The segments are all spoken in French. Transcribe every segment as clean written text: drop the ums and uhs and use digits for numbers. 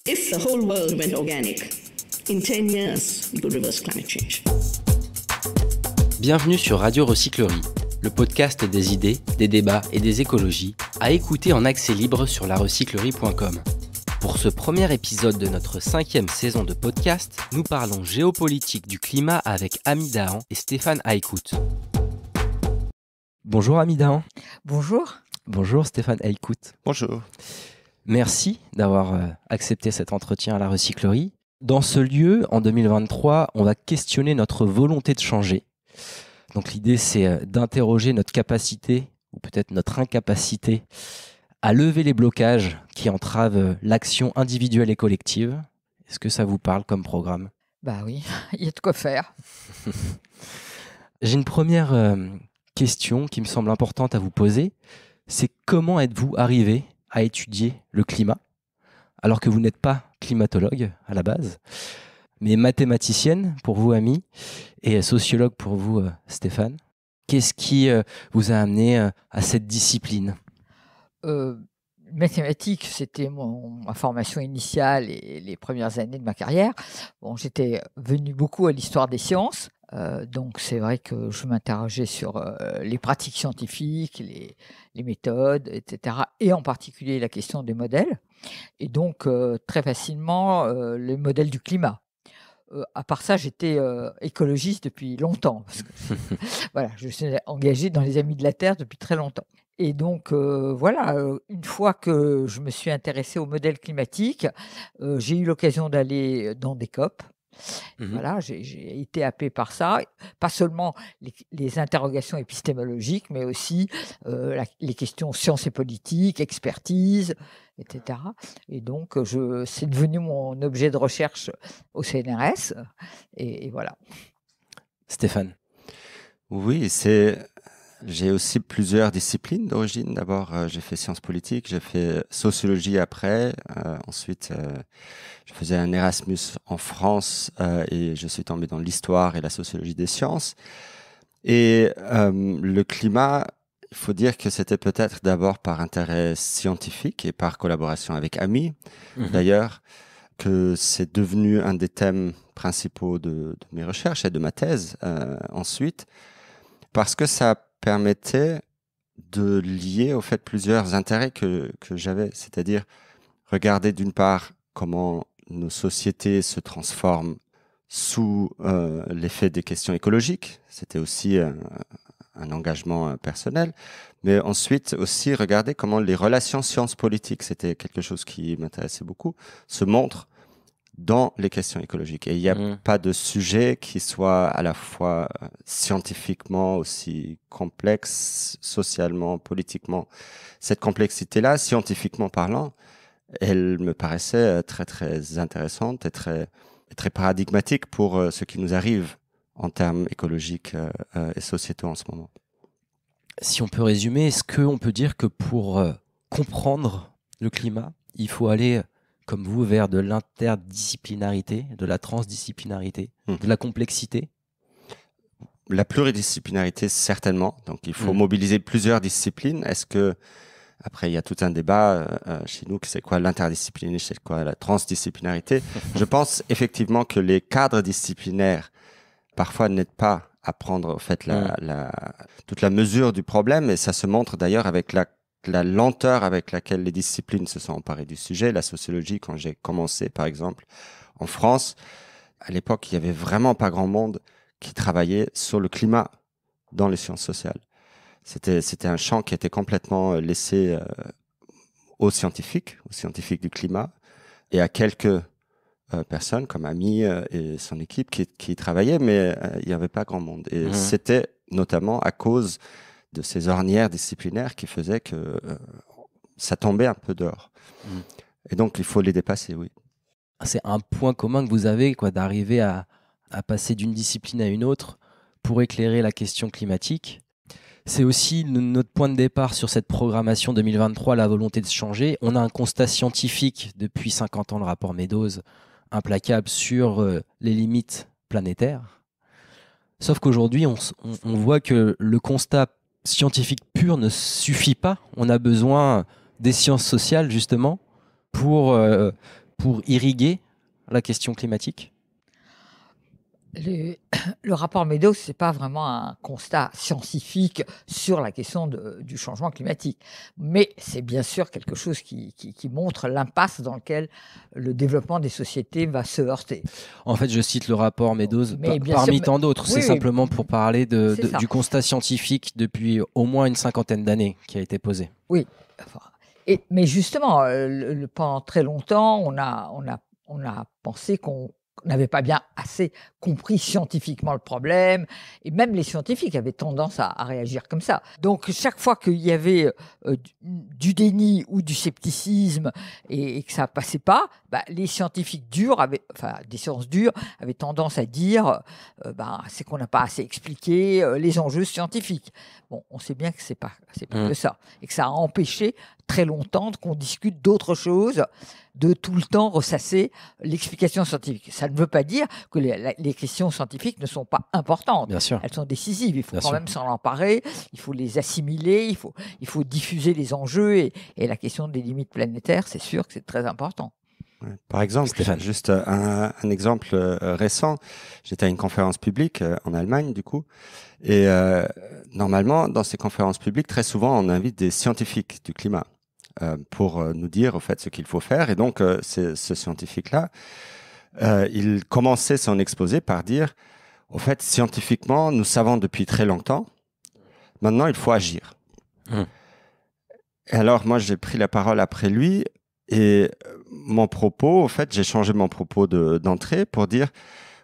If the whole world went organic, in 10 years, we could reverse climate change. Bienvenue sur Radio Recyclerie, le podcast des idées, des débats et des écologies, à écouter en accès libre sur larecyclerie.com. Pour ce premier épisode de notre 5e saison de podcast, nous parlons géopolitique du climat avec Ami Dahan et Stéphane Aïkout. Bonjour Ami Dahan. Bonjour. Bonjour Stéphane Aïkout. Bonjour. Merci d'avoir accepté cet entretien à la Recyclerie. Dans ce lieu, en 2023, on va questionner notre volonté de changer. Donc l'idée, c'est d'interroger notre capacité, ou peut-être notre incapacité, à lever les blocages qui entravent l'action individuelle et collective. Est-ce que ça vous parle comme programme ? Bah oui, il y a de quoi faire. J'ai une première question qui me semble importante à vous poser. C'est comment êtes-vous arrivé à étudier le climat, alors que vous n'êtes pas climatologue à la base, mais mathématicienne pour vous, Ami, et sociologue pour vous, Stéphane. Qu'est-ce qui vous a amené à cette discipline ? Mathématiques, c'était ma formation initiale et les premières années de ma carrière. Bon, j'étais venu beaucoup à l'histoire des sciences, donc c'est vrai que je m'interrogeais sur les pratiques scientifiques, les méthodes, etc., et en particulier la question des modèles, et donc très facilement les modèles du climat. À part ça, j'étais écologiste depuis longtemps, parce que voilà, je suis engagée dans les Amis de la Terre depuis très longtemps. Et donc, une fois que je me suis intéressée aux modèles climatiques, j'ai eu l'occasion d'aller dans des COP. Voilà, j'ai été happée par ça, pas seulement les interrogations épistémologiques, mais aussi les questions sciences et politique, expertise, etc. Et donc, c'est devenu mon objet de recherche au CNRS, et voilà. Stéphane. Oui, j'ai aussi plusieurs disciplines d'origine. D'abord, j'ai fait sciences politiques, j'ai fait sociologie après. Ensuite, je faisais un Erasmus en France et je suis tombé dans l'histoire et la sociologie des sciences. Et le climat, il faut dire que c'était peut-être d'abord par intérêt scientifique et par collaboration avec Ami, d'ailleurs, que c'est devenu un des thèmes principaux de mes recherches et de ma thèse ensuite, parce que ça permettait de lier au fait plusieurs intérêts que j'avais, c'est-à-dire regarder d'une part comment nos sociétés se transforment sous l'effet des questions écologiques, c'était aussi un engagement personnel, mais ensuite aussi regarder comment les relations sciences politiques, c'était quelque chose qui m'intéressait beaucoup, se montrent dans les questions écologiques. Et il n'y a pas de sujet qui soit à la fois scientifiquement aussi complexe, socialement, politiquement. Cette complexité-là, scientifiquement parlant, elle me paraissait très, très intéressante et très paradigmatique pour ce qui nous arrive en termes écologiques et sociétaux en ce moment. Si on peut résumer, est-ce qu'on peut dire que pour comprendre le climat, il faut aller, comme vous, vers de l'interdisciplinarité, de la transdisciplinarité, de la complexité ? La pluridisciplinarité, certainement. Donc, il faut mobiliser plusieurs disciplines. Est-ce que, après, il y a tout un débat chez nous, c'est quoi l'interdisciplinarité, c'est quoi la transdisciplinarité. Je pense effectivement que les cadres disciplinaires, parfois, n'aident pas à prendre, en fait, toute la mesure du problème. Et ça se montre d'ailleurs avec la lenteur avec laquelle les disciplines se sont emparées du sujet. La sociologie, quand j'ai commencé, par exemple, en France, à l'époque, il y avait vraiment pas grand monde qui travaillait sur le climat dans les sciences sociales. C'était un champ qui était complètement laissé aux scientifiques du climat, et à quelques personnes comme Ami et son équipe qui travaillaient, mais il n'y avait pas grand monde. Et c'était notamment à cause de ces ornières disciplinaires qui faisaient que ça tombait un peu dehors. Et donc, il faut les dépasser, oui. C'est un point commun que vous avez, d'arriver à passer d'une discipline à une autre pour éclairer la question climatique. C'est aussi notre point de départ sur cette programmation 2023, la volonté de changer. On a un constat scientifique depuis 50 ans, le rapport Meadows, implacable sur les limites planétaires. Sauf qu'aujourd'hui, on voit que le constat scientifique pur ne suffit pas. On a besoin des sciences sociales, justement, pour pour irriguer la question climatique? Le rapport Meadows, ce n'est pas vraiment un constat scientifique sur la question du changement climatique. Mais c'est bien sûr quelque chose qui montre l'impasse dans laquelle le développement des sociétés va se heurter. En fait, je cite le rapport Meadows parmi tant d'autres. Oui, c'est simplement pour parler du constat scientifique depuis au moins une cinquantaine d'années qui a été posé. Oui. Mais justement, pendant très longtemps, on a pensé qu'on n'avait pas bien assez compris scientifiquement le problème, et même les scientifiques avaient tendance à réagir comme ça. Donc chaque fois qu'il y avait du déni ou du scepticisme et que ça passait pas, les scientifiques durs des sciences dures avaient tendance à dire c'est qu'on n'a pas assez expliqué les enjeux scientifiques. Bon, on sait bien que c'est pas que ça, et que ça a empêché très longtemps qu'on discute d'autres choses, de tout le temps ressasser l'explication scientifique. Ça ne veut pas dire que les questions scientifiques ne sont pas importantes. Bien sûr. Elles sont décisives. Il faut Bien sûr. même s'en emparer, il faut les assimiler, il faut diffuser les enjeux et la question des limites planétaires, c'est sûr que c'est très important. Par exemple, Stéphane. juste un exemple récent, j'étais à une conférence publique en Allemagne du coup, et normalement dans ces conférences publiques, très souvent on invite des scientifiques du climat pour nous dire au fait ce qu'il faut faire, et donc ce scientifique-là, il commençait son exposé par dire, au fait scientifiquement nous savons depuis très longtemps, maintenant il faut agir. Et alors moi j'ai pris la parole après lui. Et mon propos, en fait, j'ai changé mon propos d'entrée pour dire,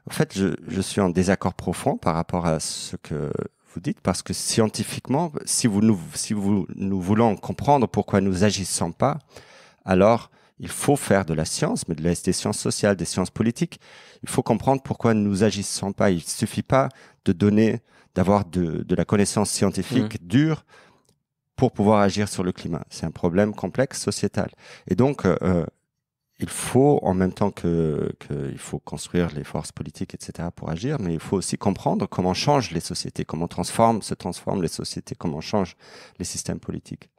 en fait, je suis en désaccord profond par rapport à ce que vous dites, parce que scientifiquement, si nous voulons comprendre pourquoi nous agissons pas, alors il faut faire de la science, mais des sciences sociales, des sciences politiques. Il faut comprendre pourquoi nous agissons pas. Il suffit pas d'avoir de la connaissance scientifique dure pour pouvoir agir sur le climat. C'est un problème complexe sociétal. Et donc, il faut, en même temps il faut construire les forces politiques, etc., pour agir, mais il faut aussi comprendre comment changent les sociétés, comment se transforment les sociétés, comment changent les systèmes politiques.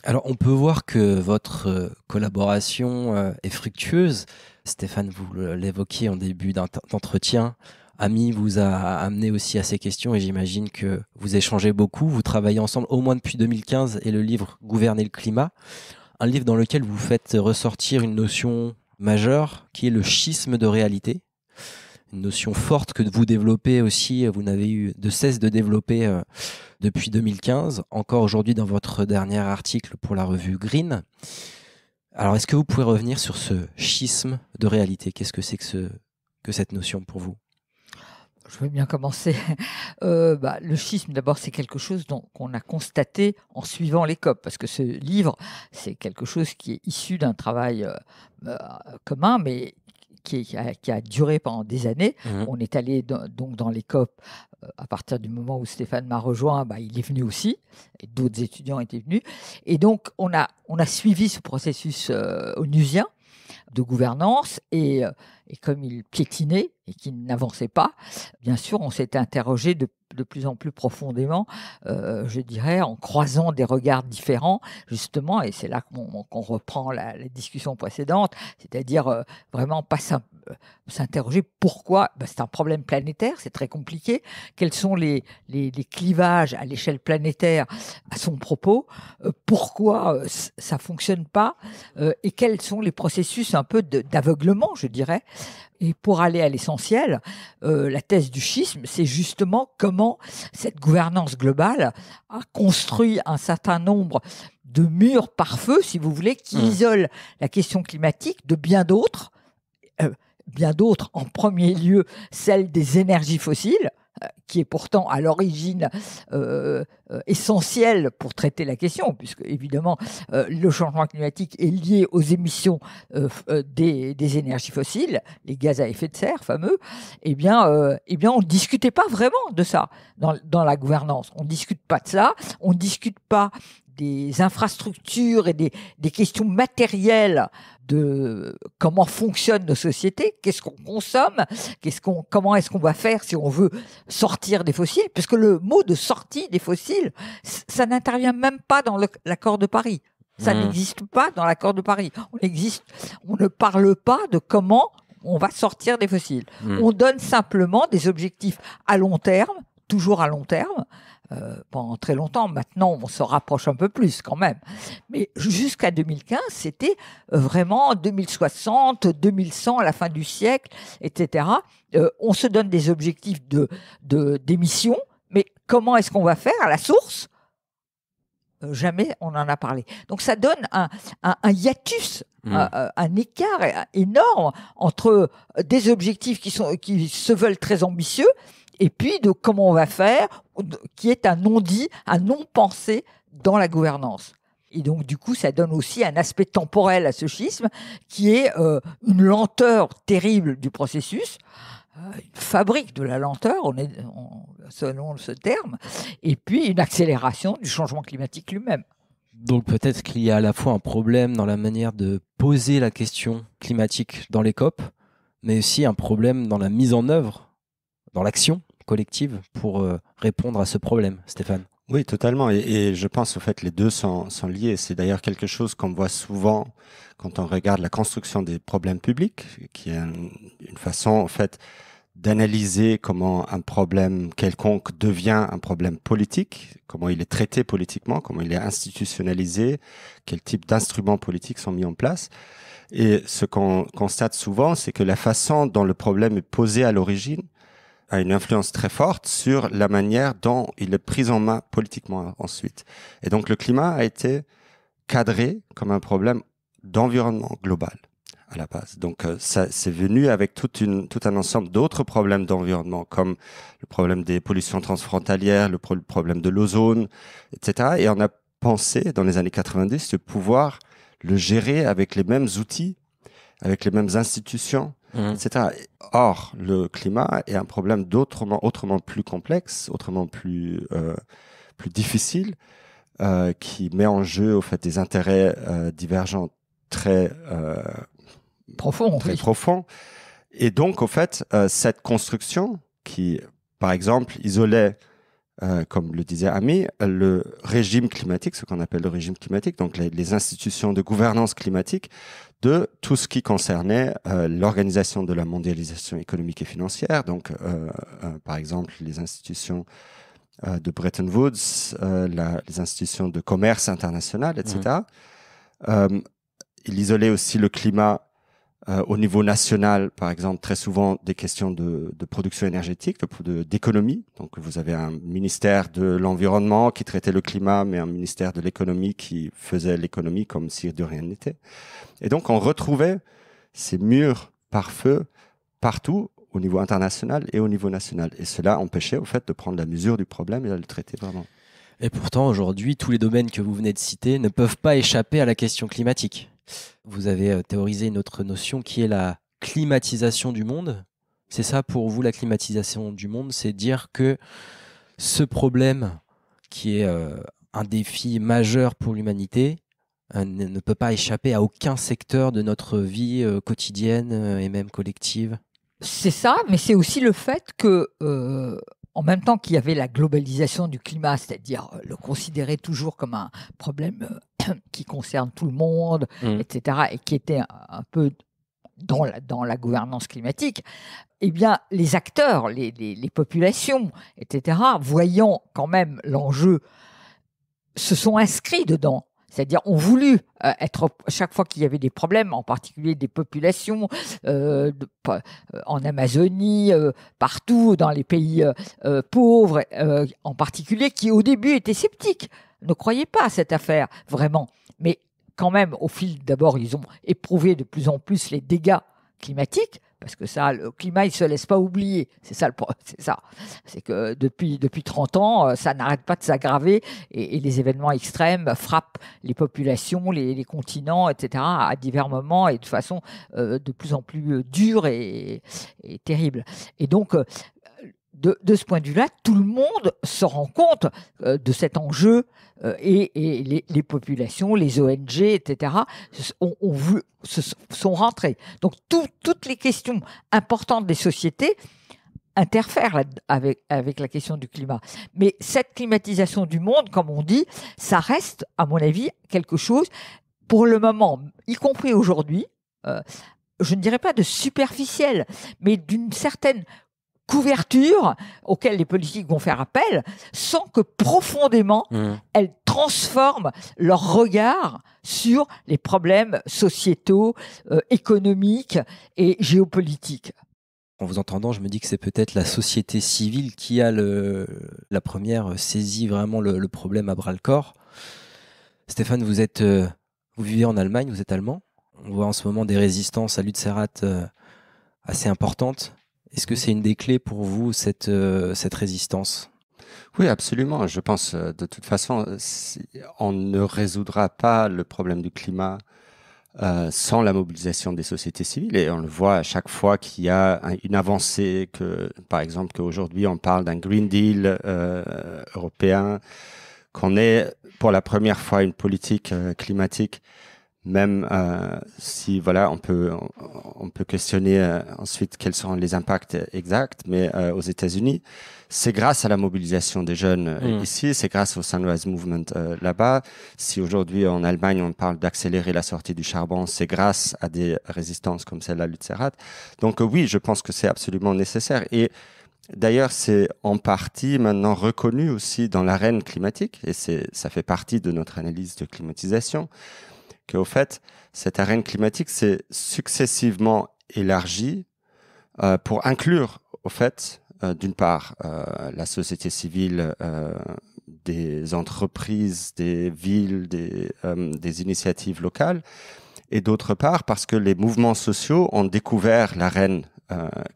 Alors, on peut voir que votre collaboration est fructueuse. Stéphane, vous l'évoquiez en début d'entretien. Ami vous a amené aussi à ces questions et j'imagine que vous échangez beaucoup. Vous travaillez ensemble au moins depuis 2015 et le livre « Gouverner le climat », un livre dans lequel vous faites ressortir une notion majeure qui est le schisme de réalité. Une notion forte que vous développez aussi, vous n'avez eu de cesse de développer depuis 2015, encore aujourd'hui dans votre dernier article pour la revue Green. Alors, est-ce que vous pouvez revenir sur ce schisme de réalité? Qu'est-ce que c'est que cette notion pour vous? Je veux bien commencer. Le schisme, d'abord, c'est quelque chose qu'on a constaté en suivant les COP, parce que ce livre, c'est quelque chose qui est issu d'un travail commun, mais qui a duré pendant des années. On est allé donc dans les COP à partir du moment où Stéphane m'a rejoint, il est venu aussi, et d'autres étudiants étaient venus. Et donc, on a suivi ce processus onusien de gouvernance, et comme il piétinait et qu'il n'avançait pas, bien sûr, on s'était interrogé de plus en plus profondément, je dirais, en croisant des regards différents, justement, et c'est là qu'on reprend la discussion précédente, c'est-à-dire vraiment pas s'interroger pourquoi, c'est un problème planétaire, c'est très compliqué, quels sont les clivages à l'échelle planétaire à son propos, pourquoi ça fonctionne pas, et quels sont les processus un peu d'aveuglement, je dirais. Et pour aller à l'essentiel, la thèse du schisme, c'est justement comment cette gouvernance globale a construit un certain nombre de murs pare-feu, si vous voulez, qui isolent la question climatique de bien d'autres, en premier lieu celle des énergies fossiles, qui est pourtant à l'origine essentielle pour traiter la question, puisque évidemment le changement climatique est lié aux émissions des énergies fossiles, les gaz à effet de serre fameux. On ne discutait pas vraiment de ça dans la gouvernance. On ne discute pas de ça, on ne discute pas des infrastructures et des questions matérielles de comment fonctionnent nos sociétés, qu'est-ce qu'on consomme, comment est-ce qu'on va faire si on veut sortir des fossiles, puisque le mot de sortie des fossiles, ça n'intervient même pas dans l'accord de Paris. Ça n'existe pas dans l'accord de Paris. On ne parle pas de comment on va sortir des fossiles. On donne simplement des objectifs à long terme, toujours à long terme, pendant très longtemps. Maintenant, on se rapproche un peu plus quand même. Mais jusqu'à 2015, c'était vraiment 2060, 2100, à la fin du siècle, etc. On se donne des objectifs d'émissions, mais comment est-ce qu'on va faire à la source ? Jamais on en a parlé. Donc ça donne un hiatus, un écart énorme entre des objectifs qui se veulent très ambitieux et puis de comment on va faire, qui est un non-dit, un non-pensé dans la gouvernance. Et donc, du coup, ça donne aussi un aspect temporel à ce schisme, qui est une lenteur terrible du processus, une fabrique de la lenteur, selon ce terme, et puis une accélération du changement climatique lui-même. Donc peut-être qu'il y a à la fois un problème dans la manière de poser la question climatique dans les COP, mais aussi un problème dans la mise en œuvre, dans l'action collective pour répondre à ce problème, Stéphane. Oui, totalement. Et je pense au fait que les deux sont liés. C'est d'ailleurs quelque chose qu'on voit souvent quand on regarde la construction des problèmes publics, qui est une façon, en fait, d'analyser comment un problème quelconque devient un problème politique, comment il est traité politiquement, comment il est institutionnalisé, quel type d'instruments politiques sont mis en place. Et ce qu'on constate souvent, c'est que la façon dont le problème est posé à l'origine a une influence très forte sur la manière dont il est pris en main politiquement ensuite. Et donc le climat a été cadré comme un problème d'environnement global à la base. Donc ça c'est venu avec tout un ensemble d'autres problèmes d'environnement, comme le problème des pollutions transfrontalières, le problème de l'ozone, etc. Et on a pensé dans les années 90 de pouvoir le gérer avec les mêmes outils, avec les mêmes institutions, etc. Or, le climat est un problème autrement plus complexe, autrement plus difficile, qui met en jeu au fait des intérêts divergents très profonds. Et donc, au fait, cette construction qui, par exemple, isolait, comme le disait Ami, le régime climatique, ce qu'on appelle le régime climatique, donc les institutions de gouvernance climatique, de tout ce qui concernait l'organisation de la mondialisation économique et financière, donc par exemple les institutions de Bretton Woods, les institutions de commerce international, etc. Il isolait aussi le climat au niveau national, par exemple, très souvent des questions de production énergétique, d'économie. Donc, vous avez un ministère de l'environnement qui traitait le climat, mais un ministère de l'économie qui faisait l'économie comme si de rien n'était. Et donc, on retrouvait ces murs par feu partout, au niveau international et au niveau national. Et cela empêchait, au fait, de prendre la mesure du problème et de le traiter vraiment. Et pourtant, aujourd'hui, tous les domaines que vous venez de citer ne peuvent pas échapper à la question climatique. Vous avez théorisé une autre notion qui est la climatisation du monde. C'est ça pour vous, la climatisation du monde, c'est dire que ce problème qui est un défi majeur pour l'humanité ne peut pas échapper à aucun secteur de notre vie quotidienne et même collective. C'est ça, mais c'est aussi le fait que en même temps qu'il y avait la globalisation du climat, c'est-à-dire le considérer toujours comme un problème qui concerne tout le monde, etc., et qui était un peu dans la gouvernance climatique, eh bien, les acteurs, les populations, etc., voyant quand même l'enjeu, se sont inscrits dedans. C'est-à-dire, ont voulu être, chaque fois qu'il y avait des problèmes, en particulier des populations, en Amazonie, partout, dans les pays pauvres, en particulier, qui au début étaient sceptiques, ne croyaient pas à cette affaire, vraiment. Mais quand même, au fil, d'abord, ils ont éprouvé de plus en plus les dégâts climatiques, parce que ça, le climat, il ne se laisse pas oublier. C'est ça. C'est que depuis 30 ans, ça n'arrête pas de s'aggraver et les événements extrêmes frappent les populations, les continents, etc., à divers moments et de façon de plus en plus dure et terrible. Et donc, de ce point de vue-là, tout le monde se rend compte de cet enjeu et les populations, les ONG, etc., sont rentrées. Donc, toutes les questions importantes des sociétés interfère avec la question du climat. Mais cette climatisation du monde, comme on dit, ça reste, à mon avis, quelque chose, pour le moment, y compris aujourd'hui, je ne dirais pas de superficiel, mais d'une certaine couverture auquel les politiques vont faire appel, sans que profondément elles transforment leur regard sur les problèmes sociétaux, économiques et géopolitiques. En vous entendant, je me dis que c'est peut-être la société civile qui a la première saisi vraiment le problème à bras-le-corps. Stéphane, vous vivez en Allemagne, vous êtes allemand. On voit en ce moment des résistances à Lützerath assez importantes. Est-ce que c'est une des clés pour vous, cette résistance ? Oui, absolument. Je pense, de toute façon, on ne résoudra pas le problème du climat sans la mobilisation des sociétés civiles. Et on le voit à chaque fois qu'il y a une avancée, par exemple, qu'aujourd'hui on parle d'un Green Deal européen, qu'on ait pour la première fois une politique climatique. Même si voilà, on peut questionner ensuite quels seront les impacts exacts, mais aux États-Unis, c'est grâce à la mobilisation des jeunes ici, c'est grâce au Sunrise Movement là-bas. Si aujourd'hui en Allemagne on parle d'accélérer la sortie du charbon, c'est grâce à des résistances comme celle à Lützerath. Donc oui, je pense que c'est absolument nécessaire. Et d'ailleurs, c'est en partie maintenant reconnu aussi dans l'arène climatique, et ça fait partie de notre analyse de climatisation. Qu'au fait, cette arène climatique s'est successivement élargie pour inclure, au fait, d'une part, la société civile, des entreprises, des villes, des initiatives locales, et d'autre part, parce que les mouvements sociaux ont découvert l'arène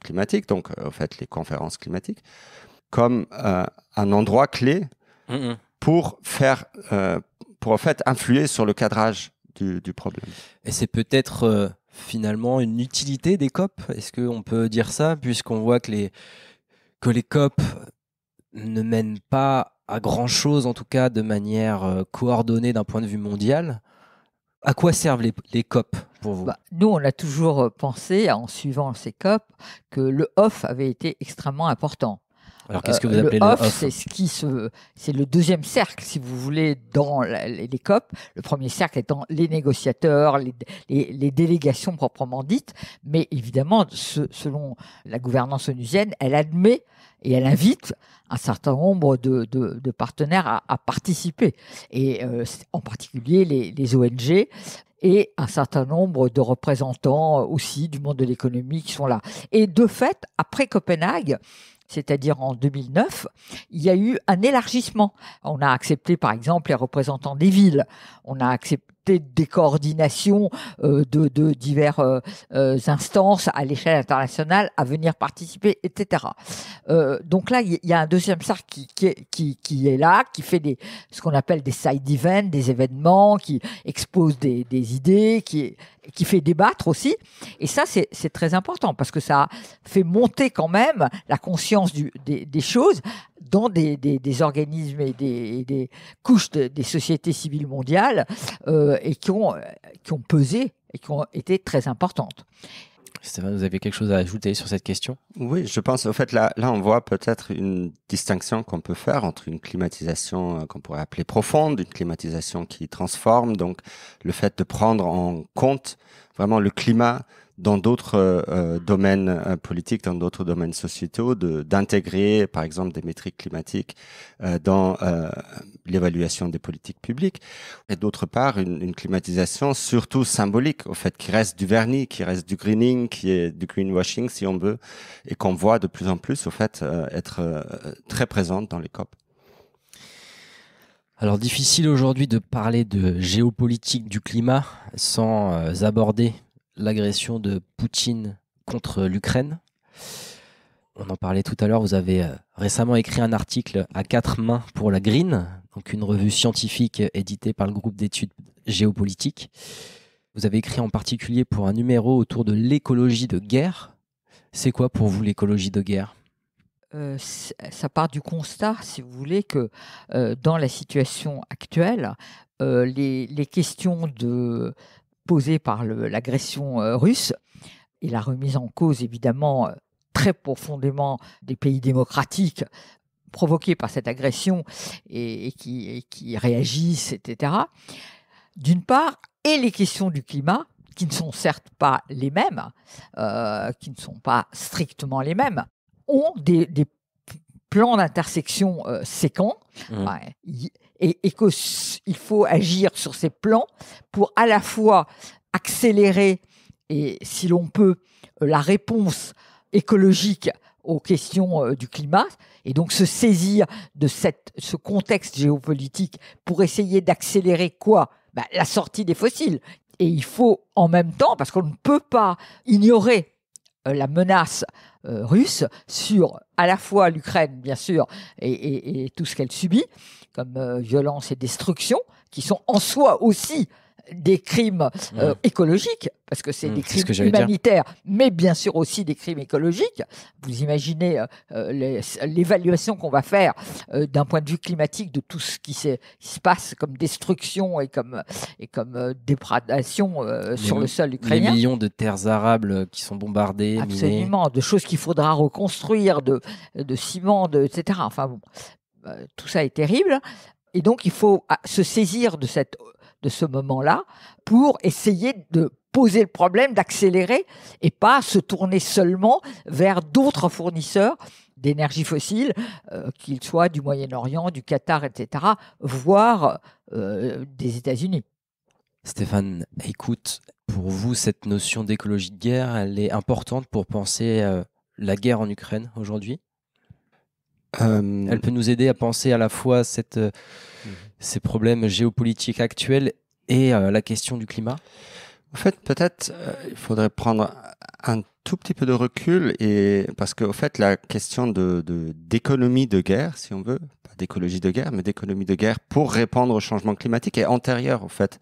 climatique, donc, au fait, les conférences climatiques, comme un endroit clé pour en fait, influer sur le cadrage du problème. Et c'est peut-être finalement une utilité des COP. Est-ce qu'on peut dire ça, puisqu'on voit que les COP ne mènent pas à grand-chose, en tout cas de manière coordonnée d'un point de vue mondial. À quoi servent les COP pour vous ? Nous, on a toujours pensé, en suivant ces COP, que le off avait été extrêmement important. Alors, qu'est-ce que vous appelez le off ? C'est le deuxième cercle, si vous voulez, dans les COP. Le premier cercle étant les négociateurs, les délégations proprement dites. Mais évidemment, selon la gouvernance onusienne, elle admet et elle invite un certain nombre de partenaires à participer. Et en particulier les ONG et un certain nombre de représentants aussi du monde de l'économie qui sont là. Et de fait, après Copenhague, c'est-à-dire en 2009, il y a eu un élargissement. On a accepté, par exemple, les représentants des villes. On a accepté des coordinations de diverses instances à l'échelle internationale à venir participer, etc. Donc là, il y a un deuxième cercle qui est là, qui fait ce qu'on appelle des side events, des événements, qui expose des idées, qui fait débattre aussi. Et ça, c'est très important parce que ça fait monter quand même la conscience des choses dans des organismes et des couches des sociétés civiles mondiales et qui ont pesé et qui ont été très importantes. Stéphane, vous avez quelque chose à ajouter sur cette question ? Oui, je pense, au fait, là on voit peut-être une distinction qu'on peut faire entre une climatisation qu'on pourrait appeler profonde, une climatisation qui transforme, donc le fait de prendre en compte vraiment le climat dans d'autres domaines politiques, dans d'autres domaines sociétaux, d'intégrer, par exemple, des métriques climatiques dans l'évaluation des politiques publiques. Et d'autre part, une climatisation surtout symbolique, au fait, qui reste du vernis, qui reste du greening, qui est du greenwashing, si on veut, et qu'on voit de plus en plus, au fait, être très présente dans les COP. Alors, difficile aujourd'hui de parler de géopolitique du climat sans aborder l'agression de Poutine contre l'Ukraine. On en parlait tout à l'heure, vous avez récemment écrit un article à 4 mains pour la Green, donc une revue scientifique éditée par le groupe d'études géopolitiques. Vous avez écrit en particulier pour un numéro autour de l'écologie de guerre. C'est quoi pour vous l'écologie de guerre ? Ça part du constat, si vous voulez, que dans la situation actuelle, les questions posée par l'agression russe et la remise en cause évidemment très profondément des pays démocratiques provoqués par cette agression et qui réagissent, etc. D'une part, et les questions du climat, qui ne sont certes pas les mêmes, qui ne sont pas strictement les mêmes, ont des plans d'intersection séquents, et qu'il faut agir sur ces plans pour à la fois accélérer, et si l'on peut, la réponse écologique aux questions du climat, et donc se saisir de ce contexte géopolitique pour essayer d'accélérer quoi ? La sortie des fossiles. Et il faut en même temps, parce qu'on ne peut pas ignorer la menace russe sur à la fois l'Ukraine, bien sûr, et tout ce qu'elle subit, comme violence et destruction, qui sont en soi aussi des crimes écologiques, parce que c'est des crimes humanitaires, mais bien sûr aussi des crimes écologiques. Vous imaginez l'évaluation qu'on va faire d'un point de vue climatique de tout ce qui se passe comme destruction et comme déprédation sur le sol ukrainien. Les millions de terres arables qui sont bombardées, absolument, minées. De choses qu'il faudra reconstruire, de ciment, etc. Enfin bon, tout ça est terrible. Et donc il faut se saisir de ce moment-là pour essayer de poser le problème, d'accélérer et pas se tourner seulement vers d'autres fournisseurs d'énergie fossile, qu'ils soient du Moyen-Orient, du Qatar, etc., voire des États-Unis. Stéphane, écoute, pour vous, cette notion d'écologie de guerre, elle est importante pour penser la guerre en Ukraine aujourd'hui ? Elle peut nous aider à penser à la fois ces problèmes géopolitiques actuels et la question du climat ? En fait, peut-être il faudrait prendre un tout petit peu de recul, parce qu'au fait, la question d'économie de guerre, si on veut, pas d'écologie de guerre, mais d'économie de guerre pour répondre au changement climatique est antérieure, au fait,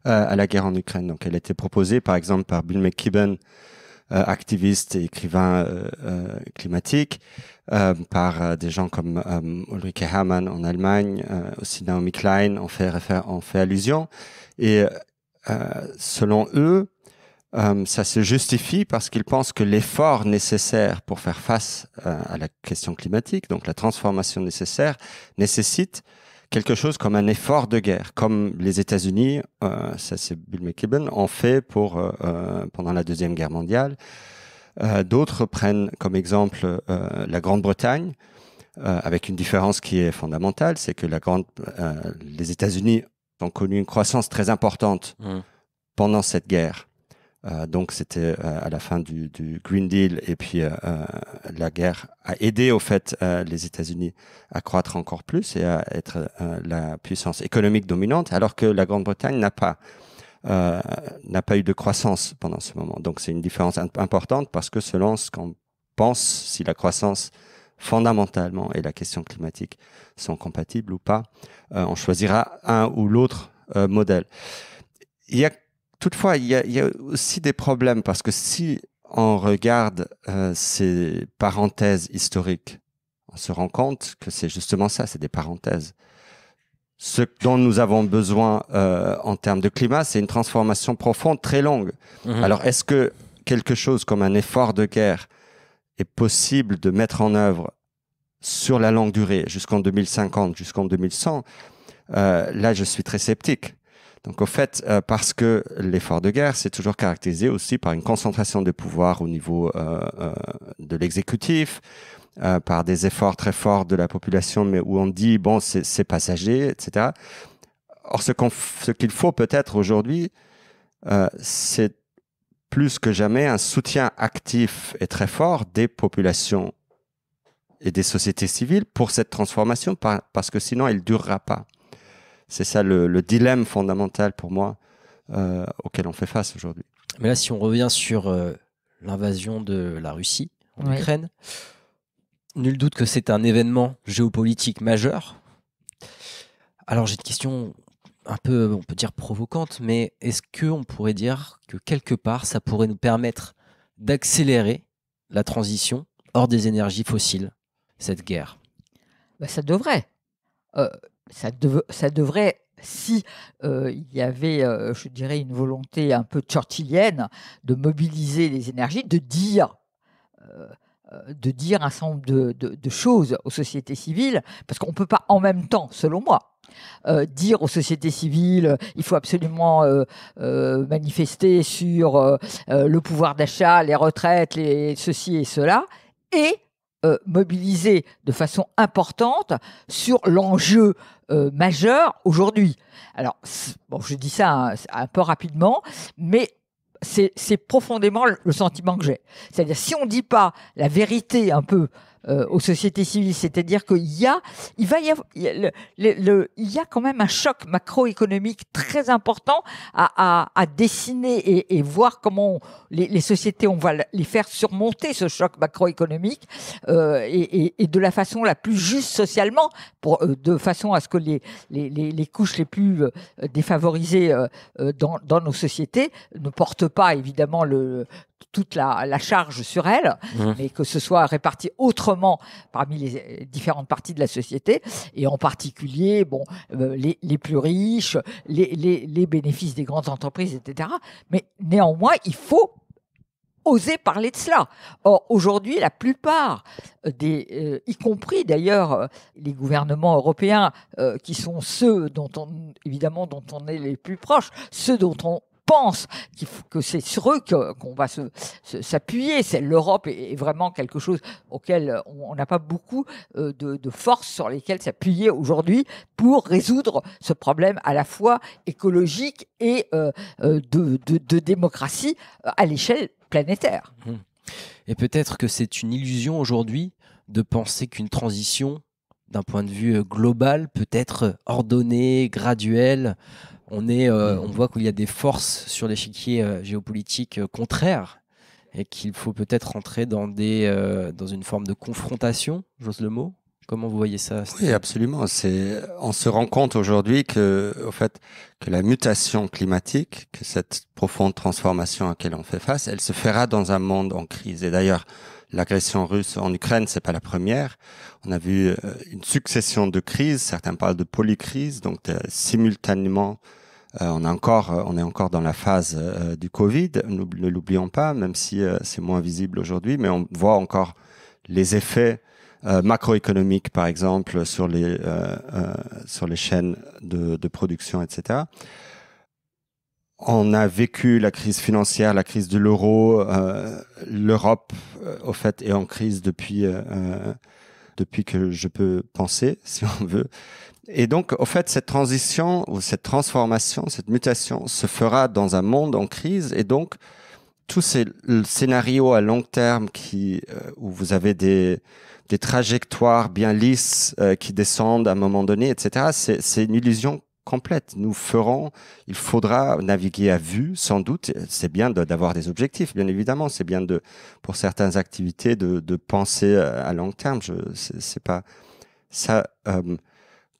à la guerre en Ukraine. Donc, elle a été proposée, par exemple, par Bill McKibben, activiste et écrivain climatique, par des gens comme Ulrike Herrmann en Allemagne, aussi Naomi Klein en fait allusion. Et selon eux, ça se justifie parce qu'ils pensent que l'effort nécessaire pour faire face à la question climatique, donc la transformation nécessaire, nécessite quelque chose comme un effort de guerre, comme les États-Unis, ça c'est Bill McKibben, ont fait pendant la Deuxième Guerre mondiale. D'autres prennent comme exemple la Grande-Bretagne, avec une différence qui est fondamentale, c'est que les États-Unis ont connu une croissance très importante pendant cette guerre. Donc c'était à la fin du Green Deal, et puis la guerre a aidé au fait les États-Unis à croître encore plus et à être la puissance économique dominante, alors que la Grande-Bretagne n'a pas eu de croissance pendant ce moment. Donc c'est une différence importante, parce que selon ce qu'on pense, si la croissance fondamentalement et la question climatique sont compatibles ou pas, on choisira un ou l'autre modèle. Toutefois, il y a aussi des problèmes, parce que si on regarde ces parenthèses historiques, on se rend compte que c'est justement ça, c'est des parenthèses. Ce dont nous avons besoin en termes de climat, c'est une transformation profonde, très longue. Alors, est-ce que quelque chose comme un effort de guerre est possible de mettre en œuvre sur la longue durée, jusqu'en 2050, jusqu'en 2100 ? Là, je suis très sceptique. Donc, au fait, parce que l'effort de guerre, c'est toujours caractérisé aussi par une concentration de pouvoir au niveau de l'exécutif, par des efforts très forts de la population, mais où on dit, bon, c'est passager, etc. Or, ce qu'il faut peut-être aujourd'hui, c'est plus que jamais un soutien actif et très fort des populations et des sociétés civiles pour cette transformation, parce que sinon, elle ne durera pas. C'est ça le dilemme fondamental pour moi auquel on fait face aujourd'hui. Mais là, si on revient sur l'invasion de la Russie en Ukraine, nul doute que c'est un événement géopolitique majeur. Alors j'ai une question un peu, on peut dire provocante, mais est-ce qu'on pourrait dire que quelque part, ça pourrait nous permettre d'accélérer la transition hors des énergies fossiles, cette guerre ? Ça devrait. Ça devrait, si il y avait, je dirais, une volonté un peu churchillienne de mobiliser les énergies, de dire de dire un certain nombre de choses aux sociétés civiles, parce qu'on ne peut pas en même temps, selon moi, dire aux sociétés civiles il faut absolument manifester sur le pouvoir d'achat, les retraites, ceci et cela, et mobiliser de façon importante sur l'enjeu majeur aujourd'hui. Alors, bon, je dis ça un peu rapidement, mais c'est profondément le sentiment que j'ai. C'est-à-dire, si on ne dit pas la vérité un peu aux sociétés civiles, c'est-à-dire qu'il y a quand même un choc macroéconomique très important à dessiner et voir comment les sociétés, on va les faire surmonter ce choc macroéconomique et de la façon la plus juste socialement, de façon à ce que les couches les plus défavorisées dans nos sociétés ne portent pas évidemment toute la charge sur elles, mais que ce soit réparti autrement parmi les différentes parties de la société, et en particulier les plus riches, les bénéfices des grandes entreprises, etc. Mais néanmoins, il faut oser parler de cela. Or, aujourd'hui, la plupart y compris d'ailleurs les gouvernements européens, qui sont ceux dont on est les plus proches, ceux dont on pense que c'est sur eux qu'on va s'appuyer. L'Europe est vraiment quelque chose auquel on n'a pas beaucoup de forces sur lesquelles s'appuyer aujourd'hui pour résoudre ce problème à la fois écologique et de démocratie à l'échelle planétaire. Et peut-être que c'est une illusion aujourd'hui de penser qu'une transition, d'un point de vue global, peut être ordonnée, graduelle. On voit qu'il y a des forces sur l'échiquier géopolitique contraires et qu'il faut peut-être entrer dans une forme de confrontation, j'ose le mot. Comment vous voyez ça? Oui, absolument. On se rend compte aujourd'hui que la mutation climatique, que cette profonde transformation à laquelle on fait face, elle se fera dans un monde en crise. Et d'ailleurs, l'agression russe en Ukraine, c'est pas la première. On a vu une succession de crises. Certains parlent de polycrise, donc simultanément. On est encore dans la phase du Covid. Ne l'oublions pas, même si c'est moins visible aujourd'hui, mais on voit encore les effets macroéconomiques, par exemple, sur les chaînes de production, etc. On a vécu la crise financière, la crise de l'euro. L'Europe, au fait, est en crise depuis que je peux penser, si on veut. Et donc, au fait, cette transition ou cette transformation, cette mutation se fera dans un monde en crise. Et donc, tous ces scénarios à long terme où vous avez des trajectoires bien lisses qui descendent à un moment donné, etc., c'est une illusion complète. Il faudra naviguer à vue, sans doute. C'est bien d'avoir des objectifs, bien évidemment. C'est bien pour certaines activités de penser à long terme. C'est pas ça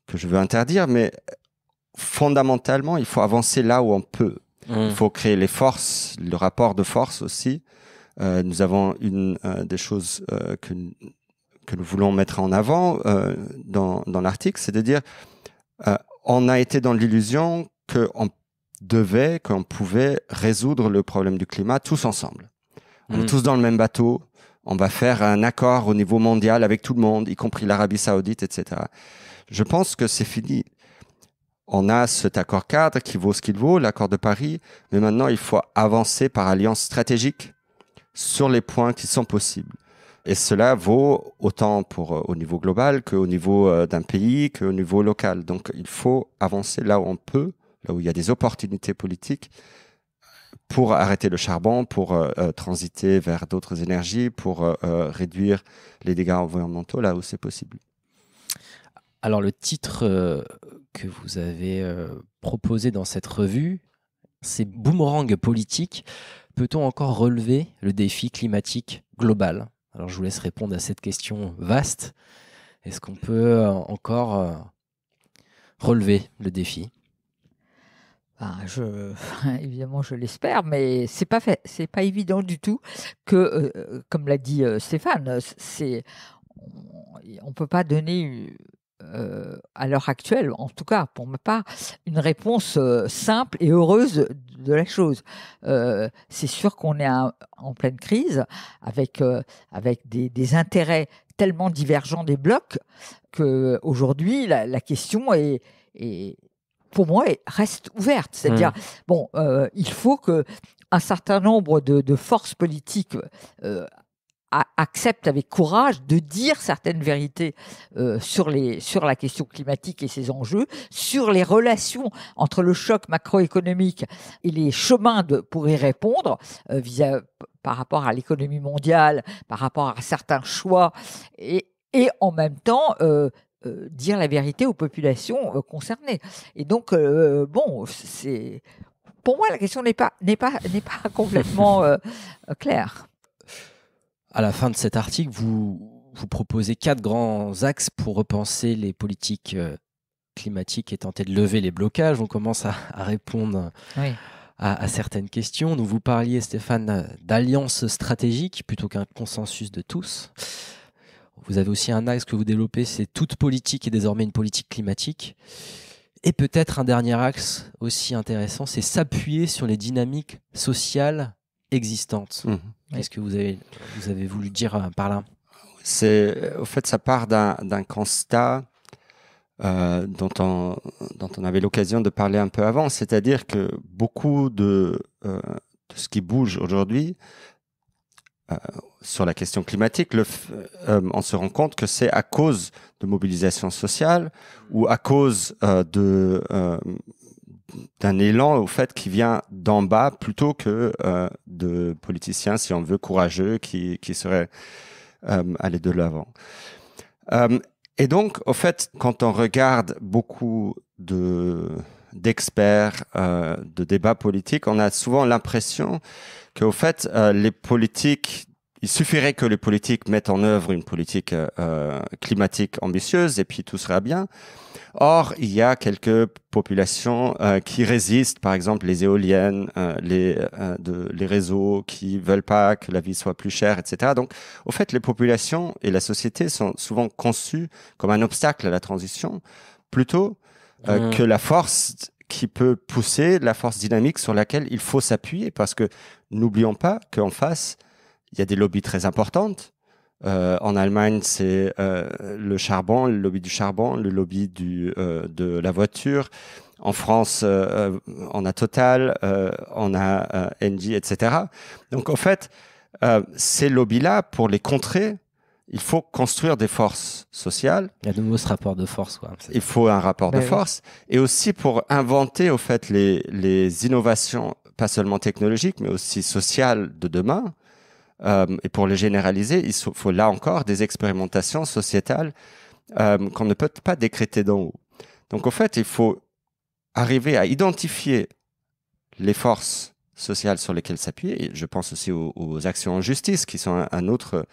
que je veux interdire, mais fondamentalement, il faut avancer là où on peut. Il faut créer les forces, le rapport de force aussi. Nous avons une des choses que nous voulons mettre en avant dans l'article, c'est de dire on a été dans l'illusion qu'on pouvait résoudre le problème du climat tous ensemble. On est tous dans le même bateau, on va faire un accord au niveau mondial avec tout le monde, y compris l'Arabie Saoudite, etc. Je pense que c'est fini. On a cet accord cadre qui vaut ce qu'il vaut, l'accord de Paris, mais maintenant il faut avancer par alliance stratégique sur les points qui sont possibles. Et cela vaut autant au niveau global qu'au niveau d'un pays, qu'au niveau local. Donc il faut avancer là où on peut, là où il y a des opportunités politiques pour arrêter le charbon, pour transiter vers d'autres énergies, pour réduire les dégâts environnementaux là où c'est possible. Alors le titre que vous avez proposé dans cette revue, c'est Boomerang politique. Peut-on encore relever le défi climatique global? Alors je vous laisse répondre à cette question vaste. Est-ce qu'on peut encore relever le défi? Évidemment, je l'espère, mais c'est pas évident du tout que, comme l'a dit Stéphane, on peut pas donner à l'heure actuelle, en tout cas pour ma part, une réponse simple et heureuse de la chose. C'est sûr qu'on est en pleine crise avec des intérêts tellement divergents des blocs qu'aujourd'hui, la question est pour moi, reste ouverte. C'est-à-dire, il faut qu'un certain nombre de forces politiques acceptent avec courage de dire certaines vérités sur la question climatique et ses enjeux, sur les relations entre le choc macroéconomique et les chemins pour y répondre par rapport à l'économie mondiale, par rapport à certains choix, et en même temps dire la vérité aux populations concernées. Et donc, pour moi, la question n'est pas complètement claire. À la fin de cet article, vous proposez 4 grands axes pour repenser les politiques climatiques et tenter de lever les blocages. On commence à répondre à certaines questions. Donc vous parliez, Stéphane, d'alliance stratégique plutôt qu'un consensus de tous. Vous avez aussi un axe que vous développez, c'est toute politique est désormais une politique climatique. Et peut-être un dernier axe aussi intéressant, c'est s'appuyer sur les dynamiques sociales existantes. Qu'est-ce que vous avez voulu dire par là ? Au fait, ça part d'un constat dont on avait l'occasion de parler un peu avant, c'est-à-dire que beaucoup de ce qui bouge aujourd'hui sur la question climatique, on se rend compte que c'est à cause de mobilisation sociale ou à cause d'un élan au fait qui vient d'en bas plutôt que de politiciens, si on veut, courageux qui seraient allés de l'avant. Et donc, au fait, quand on regarde beaucoup d'experts, de débats politiques, on a souvent l'impression qu'au fait, il suffirait que les politiques mettent en œuvre une politique climatique ambitieuse et puis tout sera bien. Or, il y a quelques populations qui résistent, par exemple les éoliennes, les réseaux qui veulent pas que la vie soit plus chère, etc. Donc, au fait, les populations et la société sont souvent conçues comme un obstacle à la transition, plutôt que la force qui peut pousser, la force dynamique sur laquelle il faut s'appuyer, parce que n'oublions pas qu'en face, il y a des lobbies très importantes. En Allemagne, c'est le charbon, le lobby du charbon, le lobby de la voiture. En France, on a Total, on a Engie, etc. Donc, en fait, ces lobbies-là, pour les contrer, il faut construire des forces sociales. Il y a de nouveau ce rapport de force, quoi. Il faut un rapport de force. Et aussi pour inventer, au fait, les innovations, pas seulement technologiques, mais aussi sociales de demain. Et pour les généraliser, il faut là encore des expérimentations sociétales qu'on ne peut pas décréter d'en haut. Donc, au fait, il faut arriver à identifier les forces sociales sur lesquelles s'appuyer. Et je pense aussi aux actions en justice, qui sont un autre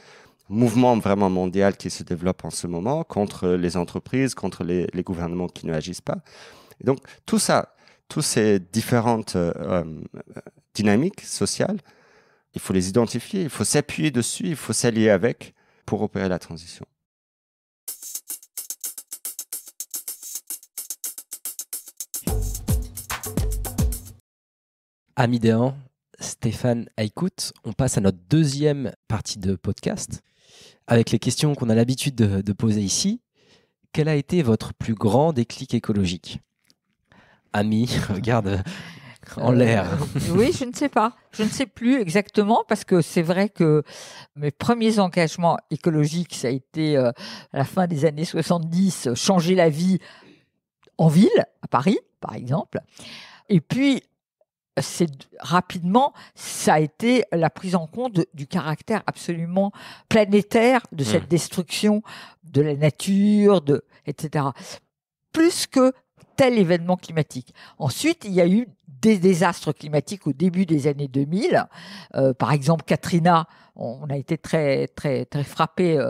mouvement vraiment mondial qui se développe en ce moment contre les entreprises, contre les gouvernements qui ne agissent pas. Et donc, tout ça, toutes ces différentes dynamiques sociales, il faut les identifier, il faut s'appuyer dessus, il faut s'allier avec pour opérer la transition. Amis des Stéphane Aïkout, on passe à notre deuxième partie de podcast avec les questions qu'on a l'habitude de poser ici. Quel a été votre plus grand déclic écologique ? Ami, regarde en l'air. Oui, je ne sais pas. Je ne sais plus exactement parce que c'est vrai que mes premiers engagements écologiques, ça a été à la fin des années 70, changer la vie en ville, à Paris, par exemple. Et puis, rapidement, ça a été la prise en compte du caractère absolument planétaire de cette destruction de la nature, etc. Plus que tel événement climatique. Ensuite, il y a eu des désastres climatiques au début des années 2000. Par exemple, Katrina, on a été très, très, très frappés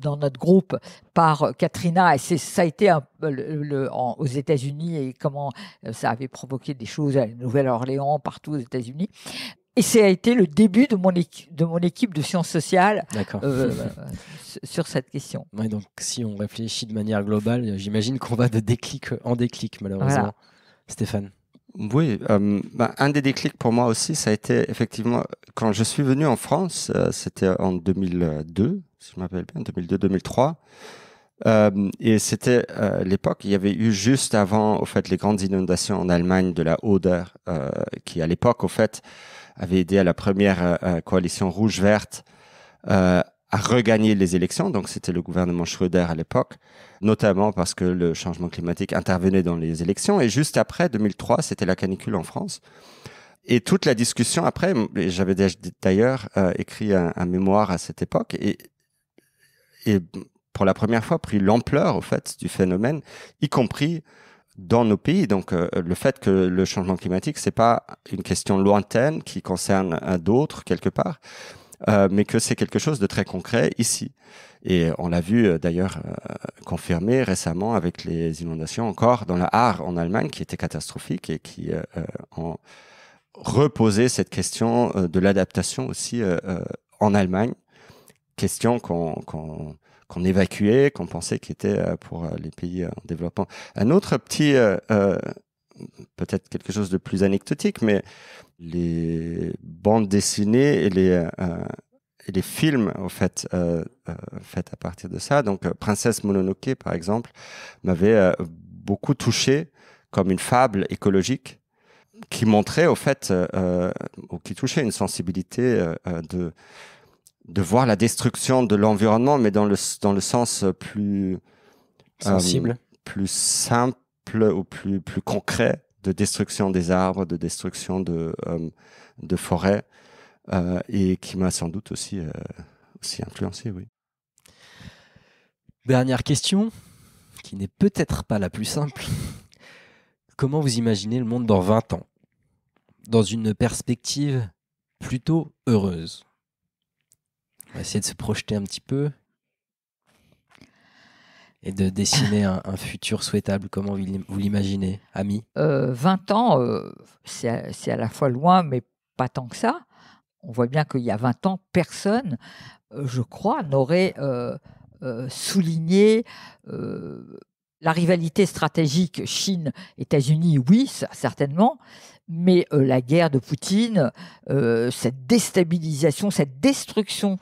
dans notre groupe par Katrina. Et ça a été aux États-Unis et comment ça avait provoqué des choses à la Nouvelle-Orléans, partout aux États-Unis. Et ça a été le début de mon équipe de sciences sociales sur cette question. Ouais, donc, si on réfléchit de manière globale, j'imagine qu'on va de déclic en déclic, malheureusement. Voilà. Stéphane. Oui, un des déclics pour moi aussi, ça a été effectivement quand je suis venu en France, c'était en 2002, si je m'appelle bien, 2002-2003. Et c'était l'époque, il y avait eu juste avant, au fait, les grandes inondations en Allemagne de la Oder, qui à l'époque, au fait, avait aidé à la première coalition rouge-verte à regagner les élections. Donc, c'était le gouvernement Schröder à l'époque, notamment parce que le changement climatique intervenait dans les élections. Et juste après, 2003, c'était la canicule en France. Et toute la discussion après, j'avais d'ailleurs écrit un mémoire à cette époque et pour la première fois pris l'ampleur au fait du phénomène, y compris dans nos pays. Donc le fait que le changement climatique, c'est pas une question lointaine qui concerne d'autres quelque part, mais que c'est quelque chose de très concret ici. Et on l'a vu d'ailleurs confirmé récemment avec les inondations encore dans la Ahr en Allemagne qui étaient catastrophiques et qui ont reposé cette question de l'adaptation aussi en Allemagne. Question qu'on évacuait, qu'on pensait qui était pour les pays en développement. Un autre petit, peut-être quelque chose de plus anecdotique, mais les bandes dessinées et les films, au fait, faits à partir de ça. Donc, Princesse Mononoke, par exemple, m'avait beaucoup touché comme une fable écologique qui montrait, au fait, ou qui touchait une sensibilité de voir la destruction de l'environnement, mais dans le sens plus sensible, plus simple ou plus concret de destruction des arbres, de destruction de forêts, et qui m'a sans doute aussi influencé, oui. Dernière question, qui n'est peut-être pas la plus simple. Comment vous imaginez le monde dans 20 ans, dans une perspective plutôt heureuse? On va essayer de se projeter un petit peu et de dessiner un futur souhaitable. Comment vous l'imaginez, Ami? 20 ans, c'est à la fois loin, mais pas tant que ça. On voit bien qu'il y a 20 ans, personne, je crois, n'aurait souligné la rivalité stratégique Chine-États-Unis, oui, certainement, mais la guerre de Poutine, cette déstabilisation, cette destruction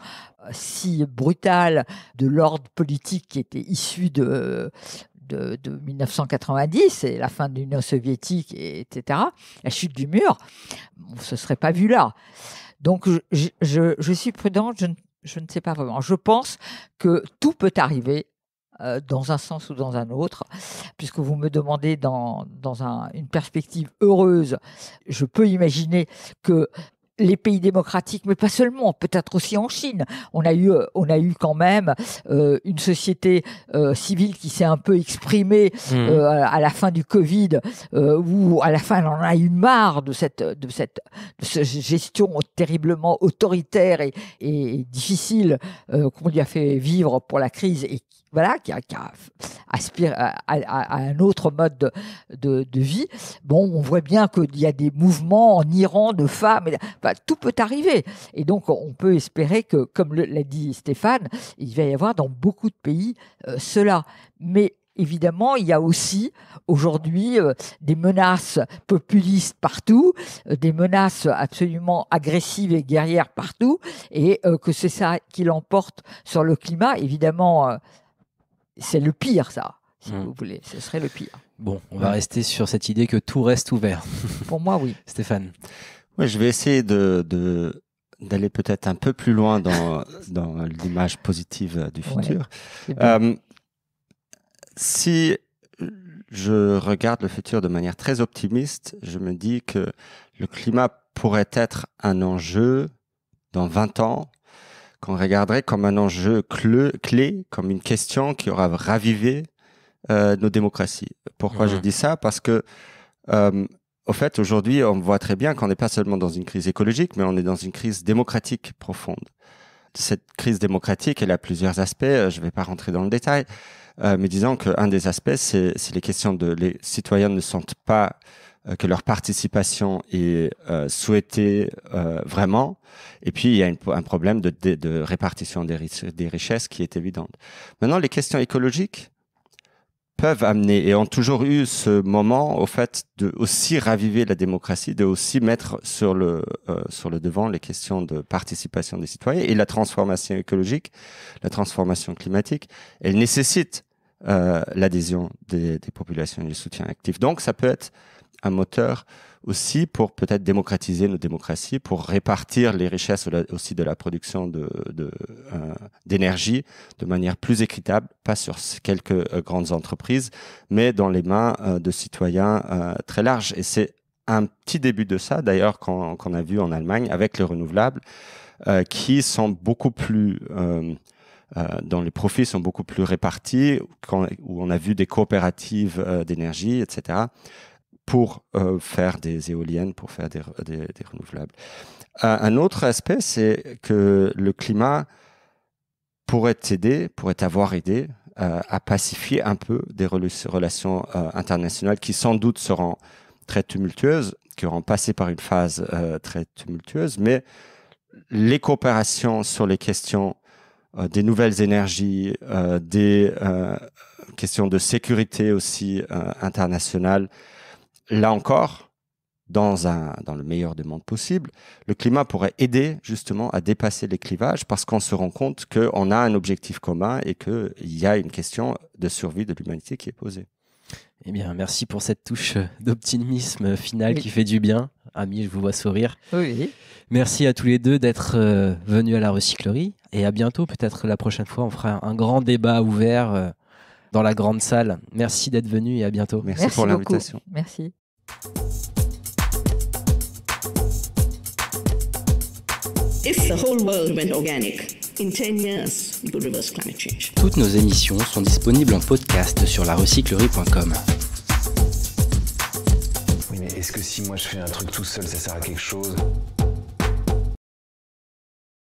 si brutale de l'ordre politique qui était issu de 1990 et la fin de l'Union soviétique, etc., la chute du mur, on ne se serait pas vu là. Donc, je suis prudente, je ne sais pas vraiment. Je pense que tout peut arriver dans un sens ou dans un autre, puisque vous me demandez dans une perspective heureuse, je peux imaginer que les pays démocratiques, mais pas seulement, peut-être aussi en Chine. On a eu quand même une société civile qui s'est un peu exprimée à la fin du Covid, où à la fin on en a eu marre de cette gestion terriblement autoritaire et difficile qu'on lui a fait vivre pour la crise et voilà, qui aspire à un autre mode de vie. Bon, on voit bien qu'il y a des mouvements en Iran de femmes. Tout peut arriver. Et donc, on peut espérer que, comme l'a dit Stéphane, il va y avoir dans beaucoup de pays cela. Mais évidemment, il y a aussi aujourd'hui des menaces populistes partout, des menaces absolument agressives et guerrières partout, et que c'est ça qui l'emporte sur le climat. Évidemment, c'est le pire, ça, si vous voulez. Ce serait le pire. Bon, on va rester sur cette idée que tout reste ouvert. Pour moi, oui. Stéphane. Oui, je vais essayer d'aller peut-être un peu plus loin dans l'image positive du futur. Ouais, si je regarde le futur de manière très optimiste, je me dis que le climat pourrait être un enjeu dans 20 ans, qu'on regarderait comme un enjeu clé, comme une question qui aura ravivé nos démocraties. Pourquoi je dis ça? Parce que, au fait, aujourd'hui, on voit très bien qu'on n'est pas seulement dans une crise écologique, mais on est dans une crise démocratique profonde. Cette crise démocratique, elle a plusieurs aspects. Je ne vais pas rentrer dans le détail, mais disons qu'un des aspects, c'est les questions les citoyens ne sentent pas que leur participation est souhaitée vraiment. Et puis, il y a un problème de répartition des richesses qui est évidente. Maintenant, les questions écologiques, peuvent amener et ont toujours eu ce moment au fait de aussi raviver la démocratie, de aussi mettre sur le devant les questions de participation des citoyens. Et la transformation écologique, la transformation climatique, elle nécessite l'adhésion des populations et du soutien actif. Donc ça peut être un moteur aussi pour peut-être démocratiser nos démocraties, pour répartir les richesses aussi de la production d'énergie de manière plus équitable, pas sur quelques grandes entreprises, mais dans les mains de citoyens très larges. Et c'est un petit début de ça, d'ailleurs, qu'on a vu en Allemagne avec les renouvelables, qui sont beaucoup plus... dont les profits sont beaucoup plus répartis, où on a vu des coopératives d'énergie, etc., pour faire des éoliennes, pour faire des renouvelables. Un autre aspect, c'est que le climat pourrait avoir aidé à pacifier un peu des relations internationales qui sans doute seront très tumultueuses, qui auront passé par une phase très tumultueuse, mais les coopérations sur les questions des nouvelles énergies, des questions de sécurité aussi internationale. Là encore, dans le meilleur des mondes possibles, le climat pourrait aider justement à dépasser les clivages parce qu'on se rend compte qu'on a un objectif commun et qu'il y a une question de survie de l'humanité qui est posée. Eh bien, merci pour cette touche d'optimisme final qui fait du bien. Amis, je vous vois sourire. Oui. Merci à tous les deux d'être venus à la recyclerie et à bientôt. Peut-être la prochaine fois, on fera un grand débat ouvert dans la grande salle. Merci d'être venus et à bientôt. Merci pour l'invitation. Merci. If the whole world went organic, in 10 years, we could reverse climate change. Toutes nos émissions sont disponibles en podcast sur larecyclerie.com. Oui, mais est-ce que si moi je fais un truc tout seul, ça sert à quelque chose ?